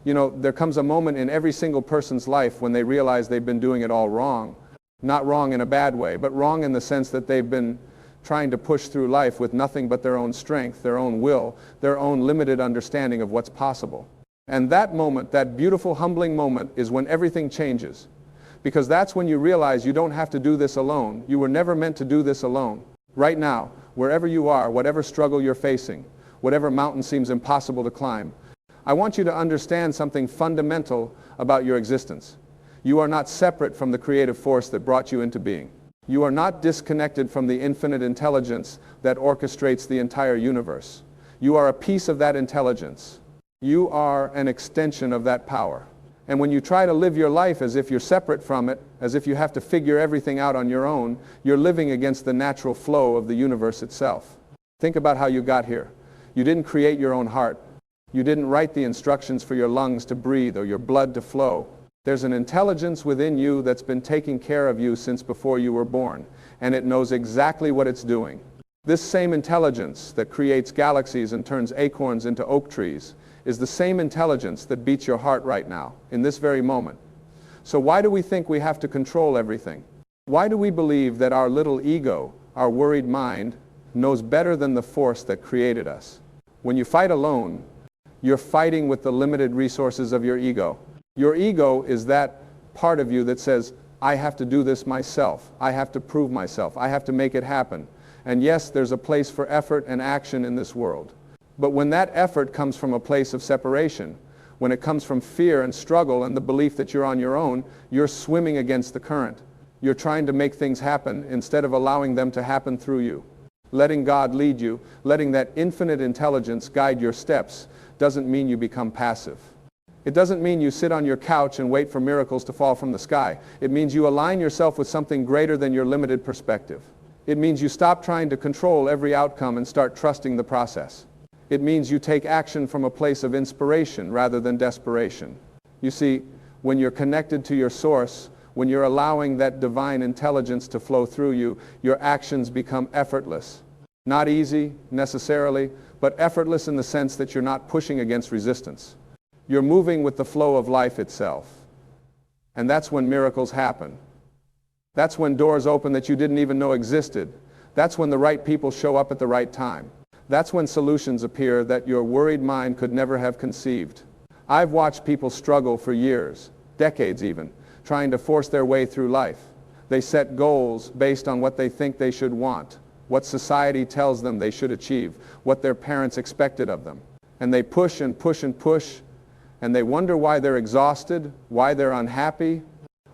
You know, there comes a moment in every single person's life when they realize they've been doing it all wrong. Not wrong in a bad way, but wrong in the sense that they've been trying to push through life with nothing but their own strength, their own will, their own limited understanding of what's possible. And that moment, that beautiful, humbling moment, is when everything changes. Because that's when you realize you don't have to do this alone. You were never meant to do this alone. Right now, wherever you are, whatever struggle you're facing, whatever mountain seems impossible to climb, I want you to understand something fundamental about your existence. You are not separate from the creative force that brought you into being. You are not disconnected from the infinite intelligence that orchestrates the entire universe. You are a piece of that intelligence. You are an extension of that power. And when you try to live your life as if you're separate from it, as if you have to figure everything out on your own, you're living against the natural flow of the universe itself. Think about how you got here. You didn't create your own heart. You didn't write the instructions for your lungs to breathe or your blood to flow. There's an intelligence within you that's been taking care of you since before you were born, and it knows exactly what it's doing. This same intelligence that creates galaxies and turns acorns into oak trees is the same intelligence that beats your heart right now, in this very moment. So why do we think we have to control everything? Why do we believe that our little ego, our worried mind, knows better than the force that created us? When you fight alone, you're fighting with the limited resources of your ego. Your ego is that part of you that says, I have to do this myself. I have to prove myself. I have to make it happen. And yes, there's a place for effort and action in this world. But when that effort comes from a place of separation, when it comes from fear and struggle and the belief that you're on your own, you're swimming against the current. You're trying to make things happen instead of allowing them to happen through you. Letting God lead you, letting that infinite intelligence guide your steps, doesn't mean you become passive. It doesn't mean you sit on your couch and wait for miracles to fall from the sky. It means you align yourself with something greater than your limited perspective. It means you stop trying to control every outcome and start trusting the process. It means you take action from a place of inspiration rather than desperation. You see, when you're connected to your source, when you're allowing that divine intelligence to flow through you, your actions become effortless. Not easy, necessarily, but effortless in the sense that you're not pushing against resistance. You're moving with the flow of life itself. And that's when miracles happen. That's when doors open that you didn't even know existed. That's when the right people show up at the right time. That's when solutions appear that your worried mind could never have conceived. I've watched people struggle for years, decades even, trying to force their way through life. They set goals based on what they think they should want, what society tells them they should achieve, what their parents expected of them. And they push and push and push, and they wonder why they're exhausted, why they're unhappy,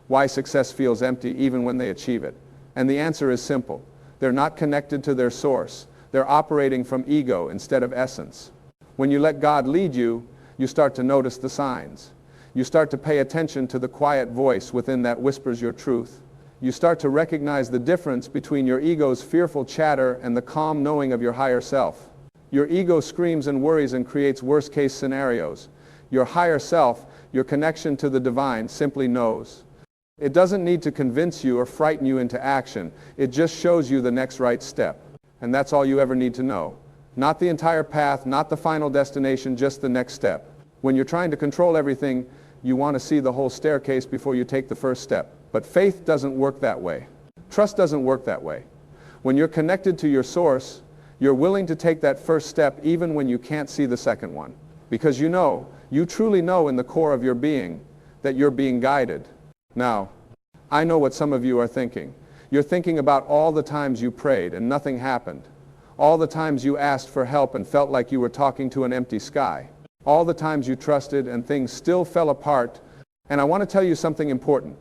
why success feels empty even when they achieve it. And the answer is simple. They're not connected to their source. They're operating from ego instead of essence. When you let God lead you, you start to notice the signs. You start to pay attention to the quiet voice within that whispers your truth. You start to recognize the difference between your ego's fearful chatter and the calm knowing of your higher self. Your ego screams and worries and creates worst-case scenarios. Your higher self, your connection to the divine, simply knows. It doesn't need to convince you or frighten you into action. It just shows you the next right step. And that's all you ever need to know. Not the entire path, not the final destination, just the next step. When you're trying to control everything, you want to see the whole staircase before you take the first step. But faith doesn't work that way. Trust doesn't work that way. When you're connected to your source, you're willing to take that first step even when you can't see the second one. Because you truly know in the core of your being that you're being guided. Now, I know what some of you are thinking. You're thinking about all the times you prayed and nothing happened. All the times you asked for help and felt like you were talking to an empty sky. All the times you trusted and things still fell apart. And I want to tell you something important.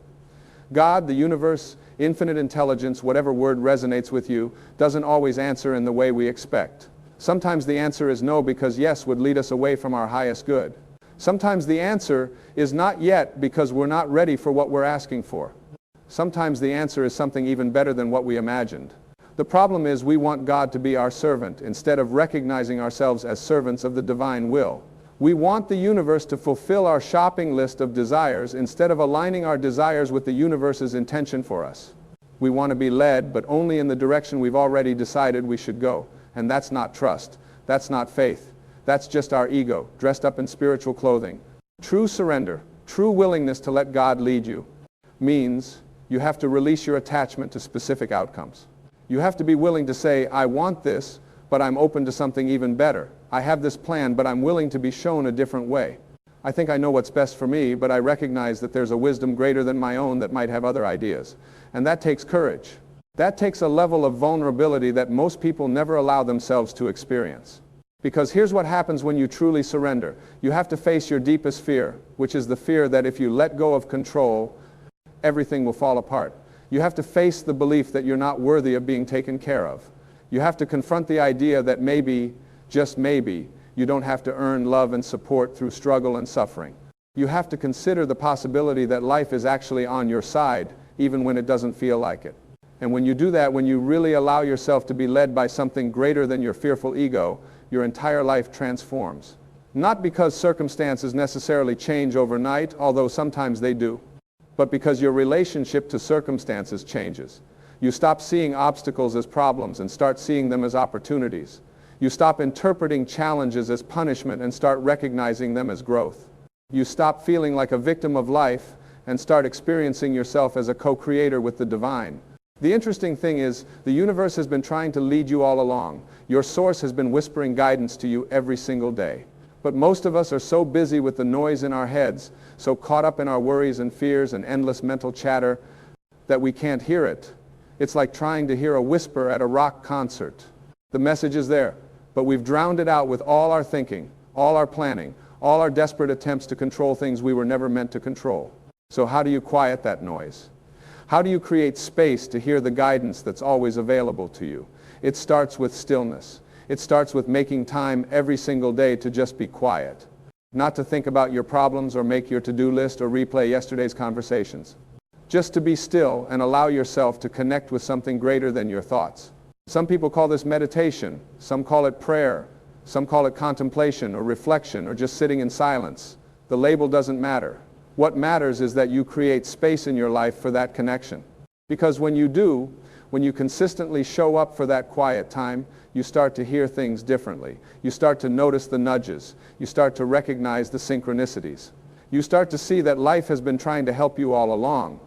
God, the universe, infinite intelligence, whatever word resonates with you, doesn't always answer in the way we expect. Sometimes the answer is no because yes would lead us away from our highest good. Sometimes the answer is not yet because we're not ready for what we're asking for. Sometimes the answer is something even better than what we imagined. The problem is we want God to be our servant instead of recognizing ourselves as servants of the divine will. We want the universe to fulfill our shopping list of desires instead of aligning our desires with the universe's intention for us. We want to be led, but only in the direction we've already decided we should go. And that's not trust. That's not faith. That's just our ego, dressed up in spiritual clothing. True surrender, true willingness to let God lead you, means you have to release your attachment to specific outcomes. You have to be willing to say, I want this, but I'm open to something even better. I have this plan, but I'm willing to be shown a different way. I think I know what's best for me, but I recognize that there's a wisdom greater than my own that might have other ideas. And that takes courage. That takes a level of vulnerability that most people never allow themselves to experience. Because here's what happens when you truly surrender. You have to face your deepest fear, which is the fear that if you let go of control, everything will fall apart. You have to face the belief that you're not worthy of being taken care of. You have to confront the idea that maybe, just maybe, you don't have to earn love and support through struggle and suffering. You have to consider the possibility that life is actually on your side, even when it doesn't feel like it. And when you do that, when you really allow yourself to be led by something greater than your fearful ego, your entire life transforms. Not because circumstances necessarily change overnight, although sometimes they do, but because your relationship to circumstances changes. You stop seeing obstacles as problems and start seeing them as opportunities. You stop interpreting challenges as punishment and start recognizing them as growth. You stop feeling like a victim of life and start experiencing yourself as a co-creator with the divine. The interesting thing is, the universe has been trying to lead you all along. Your source has been whispering guidance to you every single day. But most of us are so busy with the noise in our heads, so caught up in our worries and fears and endless mental chatter, that we can't hear it. It's like trying to hear a whisper at a rock concert. The message is there, but we've drowned it out with all our thinking, all our planning, all our desperate attempts to control things we were never meant to control. So how do you quiet that noise? How do you create space to hear the guidance that's always available to you? It starts with stillness. It starts with making time every single day to just be quiet. Not to think about your problems or make your to-do list or replay yesterday's conversations. Just to be still and allow yourself to connect with something greater than your thoughts. Some people call this meditation. Some call it prayer. Some call it contemplation or reflection or just sitting in silence. The label doesn't matter. What matters is that you create space in your life for that connection. Because when you do, when you consistently show up for that quiet time, you start to hear things differently. You start to notice the nudges. You start to recognize the synchronicities. You start to see that life has been trying to help you all along.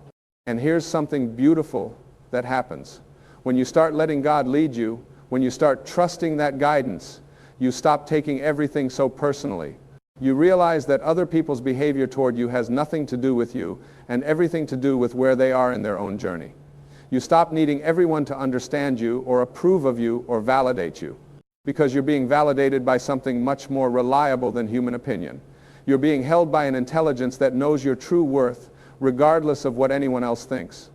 And here's something beautiful that happens. When you start letting God lead you, when you start trusting that guidance, you stop taking everything so personally. You realize that other people's behavior toward you has nothing to do with you and everything to do with where they are in their own journey. You stop needing everyone to understand you or approve of you or validate you, because you're being validated by something much more reliable than human opinion. You're being held by an intelligence that knows your true worth regardless of what anyone else thinks.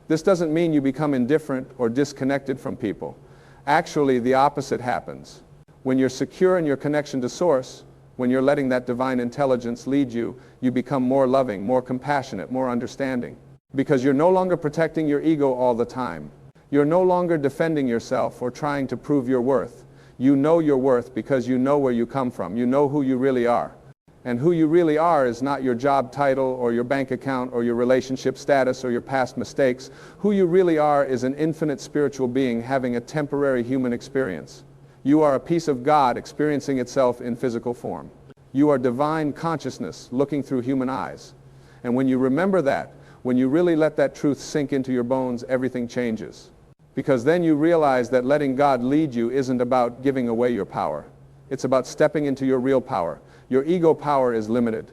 This doesn't mean you become indifferent or disconnected from people. Actually, the opposite happens. When you're secure in your connection to Source, when you're letting that divine intelligence lead you, you become more loving, more compassionate, more understanding. Because you're no longer protecting your ego all the time. You're no longer defending yourself or trying to prove your worth. You know your worth because you know where you come from. You know who you really are. And who you really are is not your job title or your bank account or your relationship status or your past mistakes. Who you really are is an infinite spiritual being having a temporary human experience. You are a piece of God experiencing itself in physical form. You are divine consciousness looking through human eyes. And when you remember that, when you really let that truth sink into your bones, everything changes. Because then you realize that letting God lead you isn't about giving away your power. It's about stepping into your real power. Your ego power is limited.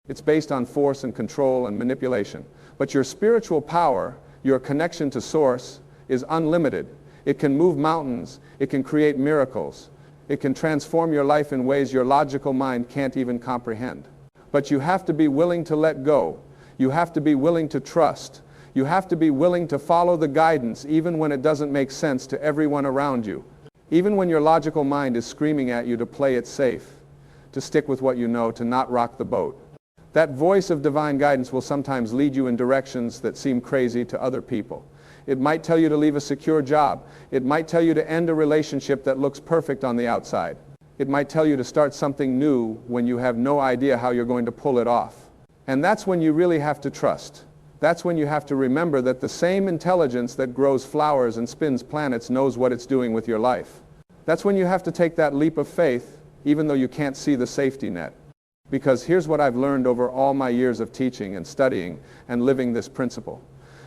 It's based on force and control and manipulation. But your spiritual power, your connection to Source, is unlimited. It can move mountains. It can create miracles. It can transform your life in ways your logical mind can't even comprehend. But you have to be willing to let go. You have to be willing to trust. You have to be willing to follow the guidance even when it doesn't make sense to everyone around you. Even when your logical mind is screaming at you to play it safe, to stick with what you know, to not rock the boat. That voice of divine guidance will sometimes lead you in directions that seem crazy to other people. It might tell you to leave a secure job. It might tell you to end a relationship that looks perfect on the outside. It might tell you to start something new when you have no idea how you're going to pull it off. And that's when you really have to trust. That's when you have to remember that the same intelligence that grows flowers and spins planets knows what it's doing with your life. That's when you have to take that leap of faith, even though you can't see the safety net. Because here's what I've learned over all my years of teaching and studying and living this principle.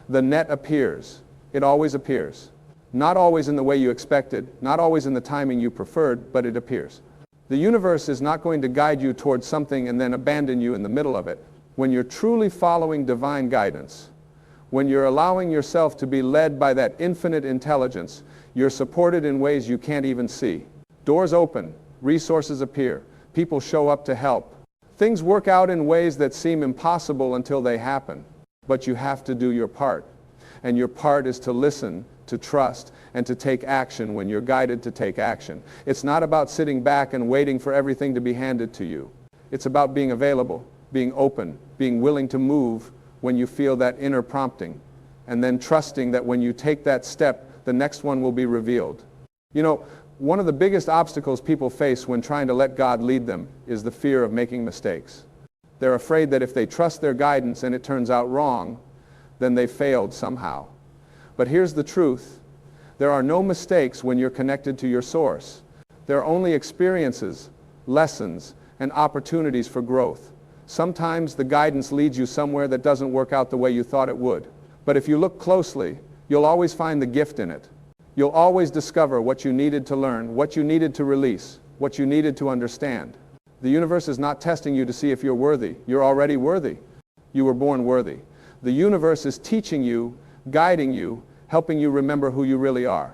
The net appears. It always appears. Not always in the way you expected, not always in the timing you preferred, but it appears. The universe is not going to guide you towards something and then abandon you in the middle of it. When you're truly following divine guidance, when you're allowing yourself to be led by that infinite intelligence, you're supported in ways you can't even see. Doors open, resources appear, people show up to help. Things work out in ways that seem impossible until they happen. But you have to do your part. And your part is to listen, to trust, and to take action when you're guided to take action. It's not about sitting back and waiting for everything to be handed to you. It's about being available, being open, being willing to move when you feel that inner prompting, and then trusting that when you take that step, the next one will be revealed. You know, one of the biggest obstacles people face when trying to let God lead them is the fear of making mistakes. They're afraid that if they trust their guidance and it turns out wrong, then they failed somehow. But here's the truth. There are no mistakes when you're connected to your source. There are only experiences, lessons, and opportunities for growth. Sometimes the guidance leads you somewhere that doesn't work out the way you thought it would. But if you look closely, you'll always find the gift in it. You'll always discover what you needed to learn, what you needed to release, what you needed to understand. The universe is not testing you to see if you're worthy. You're already worthy. You were born worthy. The universe is teaching you, guiding you, helping you remember who you really are.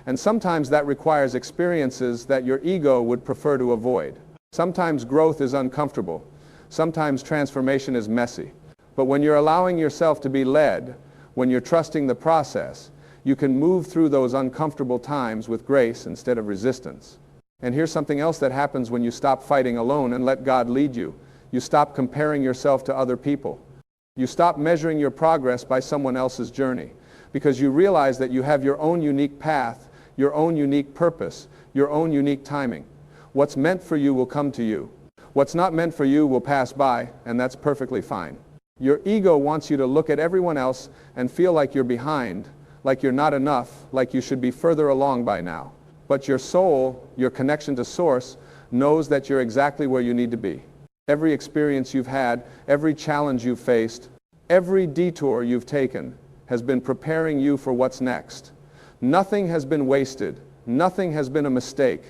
And sometimes that requires experiences that your ego would prefer to avoid. Sometimes growth is uncomfortable. Sometimes transformation is messy. But when you're allowing yourself to be led, when you're trusting the process, you can move through those uncomfortable times with grace instead of resistance. And here's something else that happens when you stop fighting alone and let God lead you. You stop comparing yourself to other people. You stop measuring your progress by someone else's journey, because you realize that you have your own unique path, your own unique purpose, your own unique timing. What's meant for you will come to you. What's not meant for you will pass by, and that's perfectly fine. Your ego wants you to look at everyone else and feel like you're behind, like you're not enough, like you should be further along by now. But your soul, your connection to Source, knows that you're exactly where you need to be. Every experience you've had, every challenge you've faced, every detour you've taken has been preparing you for what's next. Nothing has been wasted. Nothing has been a mistake.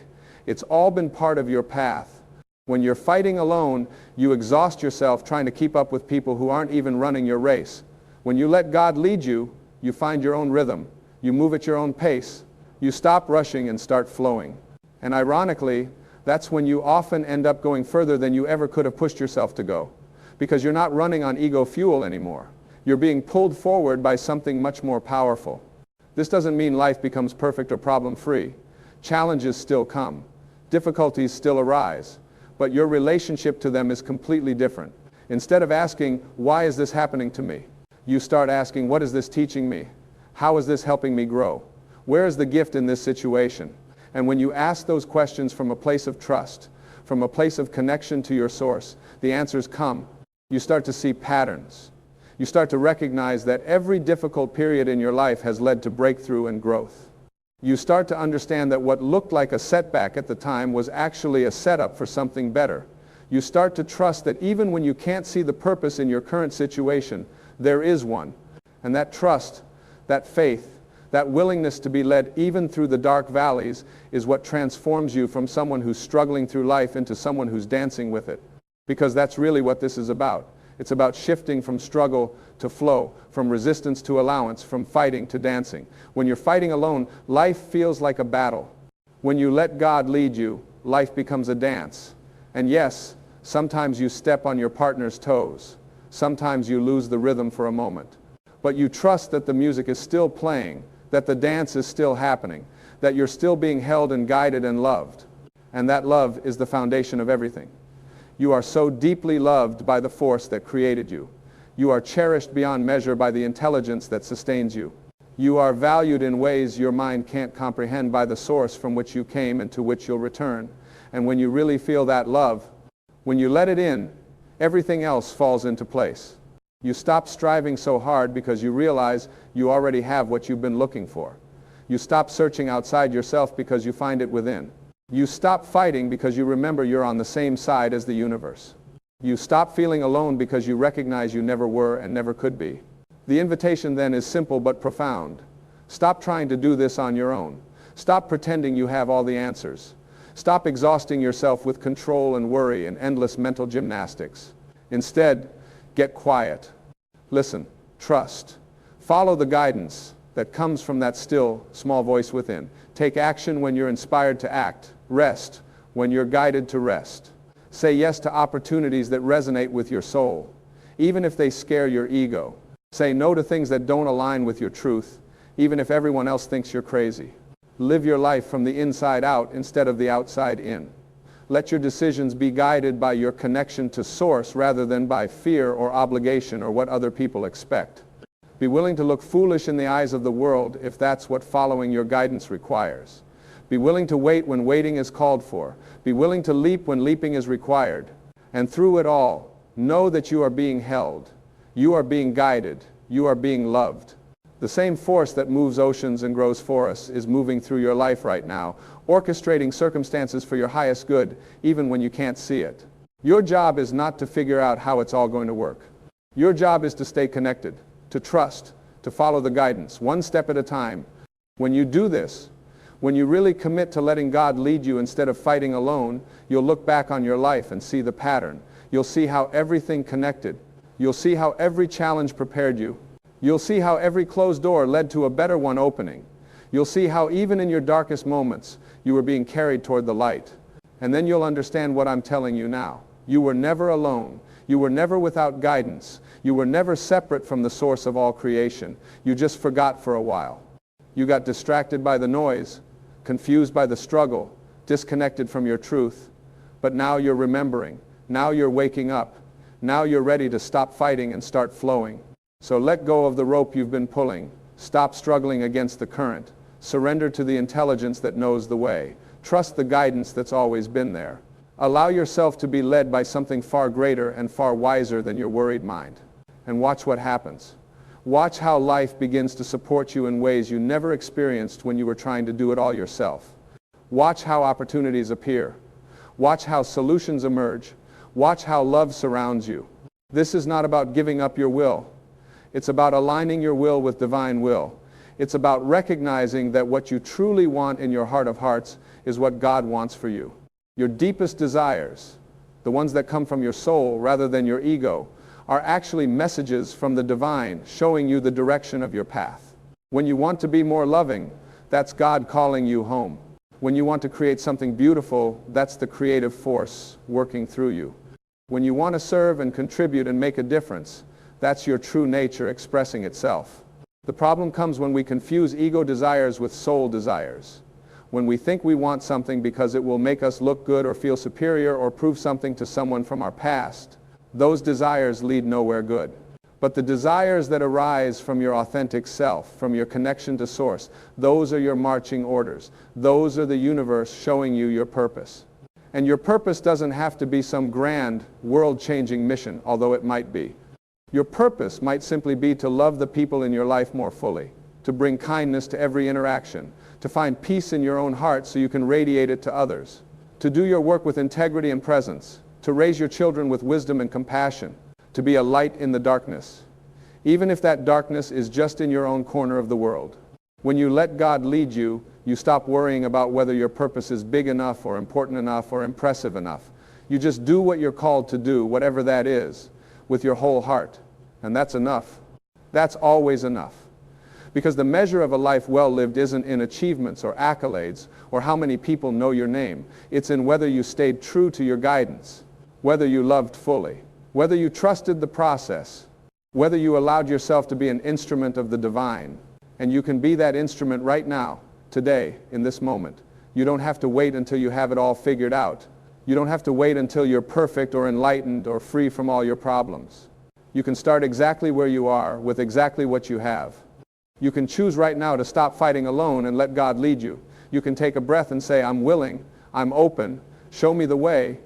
It's all been part of your path. When you're fighting alone, you exhaust yourself trying to keep up with people who aren't even running your race. When you let God lead you, you find your own rhythm. You move at your own pace. You stop rushing and start flowing. And ironically, that's when you often end up going further than you ever could have pushed yourself to go. Because you're not running on ego fuel anymore. You're being pulled forward by something much more powerful. This doesn't mean life becomes perfect or problem-free. Challenges still come. Difficulties still arise. But your relationship to them is completely different. Instead of asking, why is this happening to me? You start asking, what is this teaching me? How is this helping me grow? Where is the gift in this situation? And when you ask those questions from a place of trust, from a place of connection to your source, the answers come. You start to see patterns. You start to recognize that every difficult period in your life has led to breakthrough and growth. You start to understand that what looked like a setback at the time was actually a setup for something better. You start to trust that even when you can't see the purpose in your current situation, there is one. And that trust, that faith, that willingness to be led even through the dark valleys is what transforms you from someone who's struggling through life into someone who's dancing with it. Because that's really what this is about. It's about shifting from struggle to flow, from resistance to allowance, from fighting to dancing. When you're fighting alone, life feels like a battle. When you let God lead you, life becomes a dance. And yes, sometimes you step on your partner's toes. Sometimes you lose the rhythm for a moment. But you trust that the music is still playing, that the dance is still happening, that you're still being held and guided and loved. And that love is the foundation of everything. You are so deeply loved by the force that created you. You are cherished beyond measure by the intelligence that sustains you. You are valued in ways your mind can't comprehend by the source from which you came and to which you'll return. And when you really feel that love, when you let it in, everything else falls into place. You stop striving so hard because you realize you already have what you've been looking for. You stop searching outside yourself because you find it within. You stop fighting because you remember you're on the same side as the universe. You stop feeling alone because you recognize you never were and never could be. The invitation then is simple but profound. Stop trying to do this on your own. Stop pretending you have all the answers. Stop exhausting yourself with control and worry and endless mental gymnastics. Instead, get quiet. Listen, trust. Follow the guidance that comes from that still, small voice within. Take action when you're inspired to act. Rest when you're guided to rest. Say yes to opportunities that resonate with your soul, even if they scare your ego. Say no to things that don't align with your truth, even if everyone else thinks you're crazy. Live your life from the inside out instead of the outside in. Let your decisions be guided by your connection to Source rather than by fear or obligation or what other people expect. Be willing to look foolish in the eyes of the world if that's what following your guidance requires. Be willing to wait when waiting is called for. Be willing to leap when leaping is required. And through it all, know that you are being held. You are being guided. You are being loved. The same force that moves oceans and grows forests is moving through your life right now, orchestrating circumstances for your highest good, even when you can't see it. Your job is not to figure out how it's all going to work. Your job is to stay connected, to trust, to follow the guidance, one step at a time. When you do this, when you really commit to letting God lead you instead of fighting alone, you'll look back on your life and see the pattern. You'll see how everything connected. You'll see how every challenge prepared you. You'll see how every closed door led to a better one opening. You'll see how even in your darkest moments, you were being carried toward the light. And then you'll understand what I'm telling you now. You were never alone. You were never without guidance. You were never separate from the source of all creation. You just forgot for a while. You got distracted by the noise, confused by the struggle, disconnected from your truth. But now you're remembering. Now you're waking up. Now you're ready to stop fighting and start flowing. So let go of the rope you've been pulling. Stop struggling against the current. Surrender to the intelligence that knows the way. Trust the guidance that's always been there. Allow yourself to be led by something far greater and far wiser than your worried mind. And watch what happens. Watch how life begins to support you in ways you never experienced when you were trying to do it all yourself. Watch how opportunities appear. Watch how solutions emerge. Watch how love surrounds you. This is not about giving up your will. It's about aligning your will with divine will. It's about recognizing that what you truly want in your heart of hearts is what God wants for you. Your deepest desires, the ones that come from your soul rather than your ego, are actually messages from the divine showing you the direction of your path. When you want to be more loving, that's God calling you home. When you want to create something beautiful, that's the creative force working through you. When you want to serve and contribute and make a difference, that's your true nature expressing itself. The problem comes when we confuse ego desires with soul desires. When we think we want something because it will make us look good or feel superior or prove something to someone from our past, those desires lead nowhere good. But the desires that arise from your authentic self, from your connection to Source, those are your marching orders. Those are the universe showing you your purpose. And your purpose doesn't have to be some grand, world-changing mission, although it might be. Your purpose might simply be to love the people in your life more fully, to bring kindness to every interaction, to find peace in your own heart so you can radiate it to others, to do your work with integrity and presence, to raise your children with wisdom and compassion, to be a light in the darkness, even if that darkness is just in your own corner of the world. When you let God lead you, you stop worrying about whether your purpose is big enough or important enough or impressive enough. You just do what you're called to do, whatever that is, with your whole heart. And that's enough. That's always enough. Because the measure of a life well lived isn't in achievements or accolades or how many people know your name. It's in whether you stayed true to your guidance, whether you loved fully, whether you trusted the process, whether you allowed yourself to be an instrument of the divine. And you can be that instrument right now, today, in this moment. You don't have to wait until you have it all figured out. You don't have to wait until you're perfect or enlightened or free from all your problems. You can start exactly where you are with exactly what you have. You can choose right now to stop fighting alone and let God lead you. You can take a breath and say, I'm willing, I'm open, show me the way.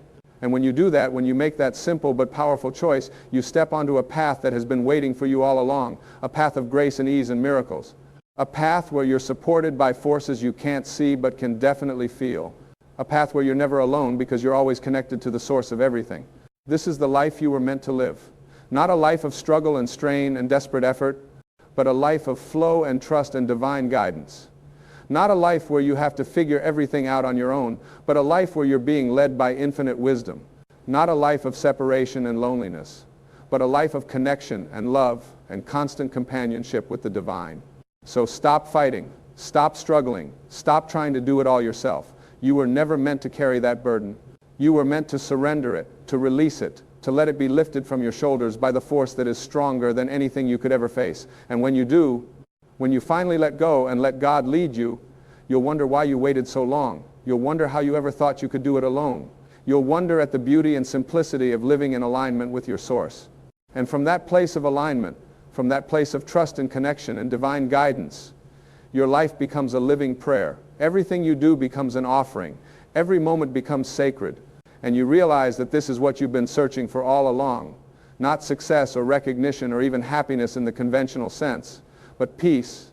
And when you do that, when you make that simple but powerful choice, you step onto a path that has been waiting for you all along, a path of grace and ease and miracles, a path where you're supported by forces you can't see but can definitely feel, a path where you're never alone because you're always connected to the source of everything. This is the life you were meant to live. Not a life of struggle and strain and desperate effort, but a life of flow and trust and divine guidance. Not a life where you have to figure everything out on your own, but a life where you're being led by infinite wisdom. Not a life of separation and loneliness, but a life of connection and love and constant companionship with the divine. So stop fighting, stop struggling, stop trying to do it all yourself. You were never meant to carry that burden. You were meant to surrender it, to release it, to let it be lifted from your shoulders by the force that is stronger than anything you could ever face. And when you do, when you finally let go and let God lead you, you'll wonder why you waited so long. You'll wonder how you ever thought you could do it alone. You'll wonder at the beauty and simplicity of living in alignment with your source. And from that place of alignment, from that place of trust and connection and divine guidance, your life becomes a living prayer. Everything you do becomes an offering. Every moment becomes sacred. And you realize that this is what you've been searching for all along. Not success or recognition or even happiness in the conventional sense, but peace.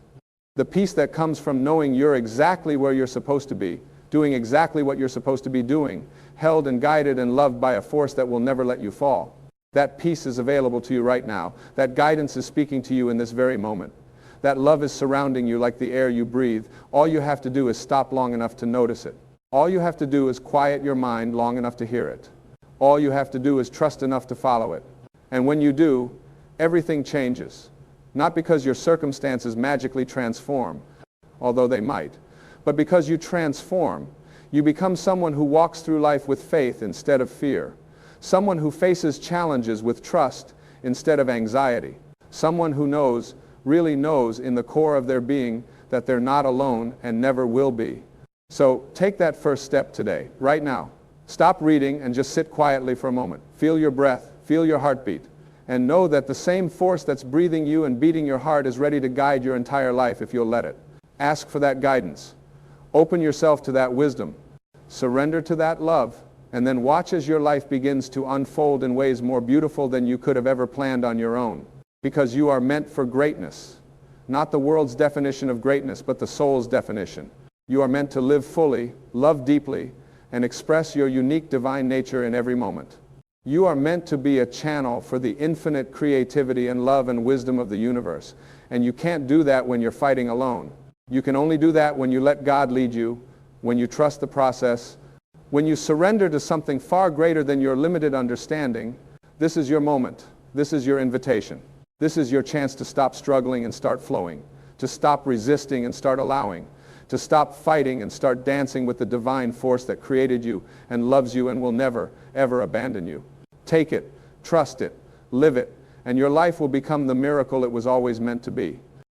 The peace that comes from knowing you're exactly where you're supposed to be, doing exactly what you're supposed to be doing, held and guided and loved by a force that will never let you fall. That peace is available to you right now. That guidance is speaking to you in this very moment. That love is surrounding you like the air you breathe. All you have to do is stop long enough to notice it. All you have to do is quiet your mind long enough to hear it. All you have to do is trust enough to follow it. And when you do, everything changes. Not because your circumstances magically transform, although they might, but because you transform. You become someone who walks through life with faith instead of fear. Someone who faces challenges with trust instead of anxiety. Someone who knows, really knows in the core of their being that they're not alone and never will be. So take that first step today, right now. Stop reading and just sit quietly for a moment. Feel your breath, feel your heartbeat, and know that the same force that's breathing you and beating your heart is ready to guide your entire life if you'll let it. Ask for that guidance. Open yourself to that wisdom. Surrender to that love, and then watch as your life begins to unfold in ways more beautiful than you could have ever planned on your own. Because you are meant for greatness. Not the world's definition of greatness, but the soul's definition. You are meant to live fully, love deeply, and express your unique divine nature in every moment. You are meant to be a channel for the infinite creativity and love and wisdom of the universe. And you can't do that when you're fighting alone. You can only do that when you let God lead you, when you trust the process, when you surrender to something far greater than your limited understanding. This is your moment. This is your invitation. This is your chance to stop struggling and start flowing, to stop resisting and start allowing, to stop fighting and start dancing with the divine force that created you and loves you and will never, ever abandon you. Take it, trust it, live it, and your life will become the miracle it was always meant to be.